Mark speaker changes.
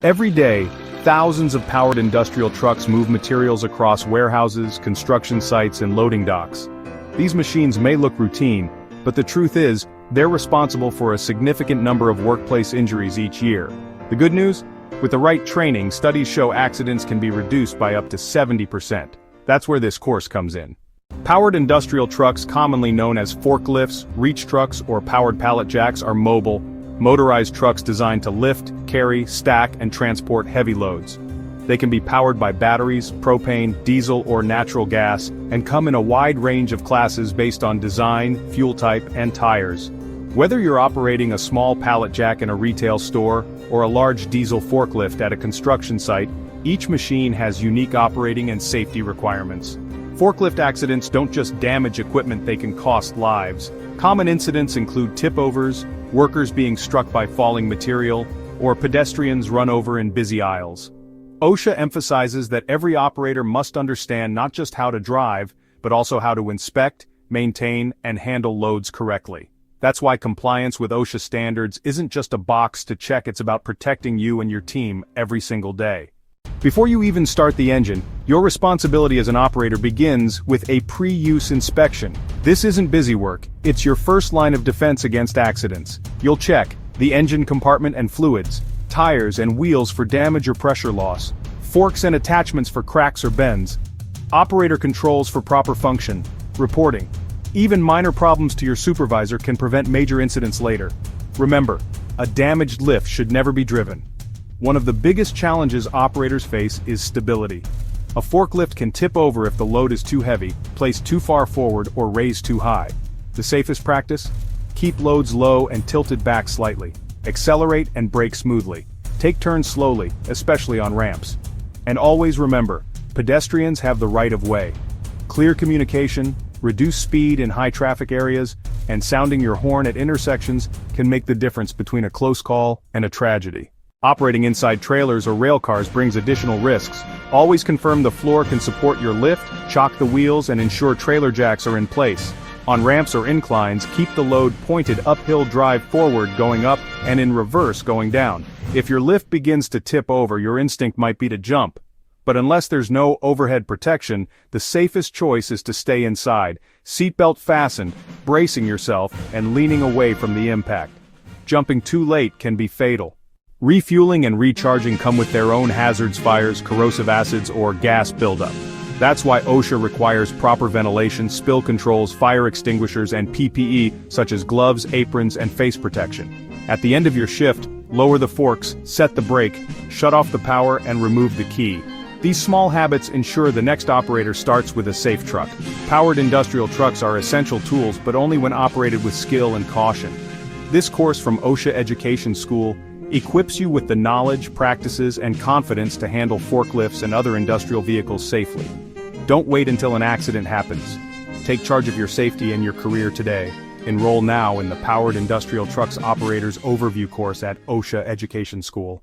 Speaker 1: Every day, thousands of powered industrial trucks move materials across warehouses, construction sites, and loading docks. These machines may look routine, but the truth is, they're responsible for a significant number of workplace injuries each year. The good news? With the right training, studies show accidents can be reduced by up to 70%. That's where this course comes in. Powered industrial trucks, commonly known as forklifts, reach trucks, or powered pallet jacks, are mobile, motorized trucks designed to lift, carry, stack, and transport heavy loads. They can be powered by batteries, propane, diesel, or natural gas, and come in a wide range of classes based on design, fuel type, and tires. Whether you're operating a small pallet jack in a retail store, or a large diesel forklift at a construction site, each machine has unique operating and safety requirements. Forklift accidents don't just damage equipment, they can cost lives. Common incidents include tip-overs, workers being struck by falling material, or pedestrians run over in busy aisles. OSHA emphasizes that every operator must understand not just how to drive, but also how to inspect, maintain, and handle loads correctly. That's why compliance with OSHA standards isn't just a box to check, it's about protecting you and your team every single day. Before you even start the engine, your responsibility as an operator begins with a pre-use inspection. This isn't busy work, it's your first line of defense against accidents. You'll check the engine compartment and fluids, tires and wheels for damage or pressure loss, forks and attachments for cracks or bends, operator controls for proper function, reporting. Even minor problems to your supervisor can prevent major incidents later. Remember, a damaged lift should never be driven. One of the biggest challenges operators face is stability. A forklift can tip over if the load is too heavy, placed too far forward, or raised too high. The safest practice? Keep loads low and tilted back slightly. Accelerate and brake smoothly. Take turns slowly, especially on ramps. And always remember, pedestrians have the right of way. Clear communication, reduce speed in high traffic areas, and sounding your horn at intersections can make the difference between a close call and a tragedy. Operating inside trailers or rail cars brings additional risks. Always confirm the floor can support your lift, chock the wheels, and ensure trailer jacks are in place. On ramps or inclines, keep the load pointed uphill, drive forward going up, and in reverse going down. If your lift begins to tip over, your instinct might be to jump. But unless there's no overhead protection, the safest choice is to stay inside, seatbelt fastened, bracing yourself, and leaning away from the impact. Jumping too late can be fatal. Refueling and recharging come with their own hazards: fires, corrosive acids, or gas buildup. That's why OSHA requires proper ventilation, spill controls, fire extinguishers, and PPE, such as gloves, aprons, and face protection. At the end of your shift, lower the forks, set the brake, shut off the power, and remove the key. These small habits ensure the next operator starts with a safe truck. Powered industrial trucks are essential tools, but only when operated with skill and caution. This course from OSHA Education School equips you with the knowledge, practices, and confidence to handle forklifts and other industrial vehicles safely. Don't wait until an accident happens. Take charge of your safety and your career today. Enroll now in the Powered Industrial Trucks Operators Overview course at OSHA Education School.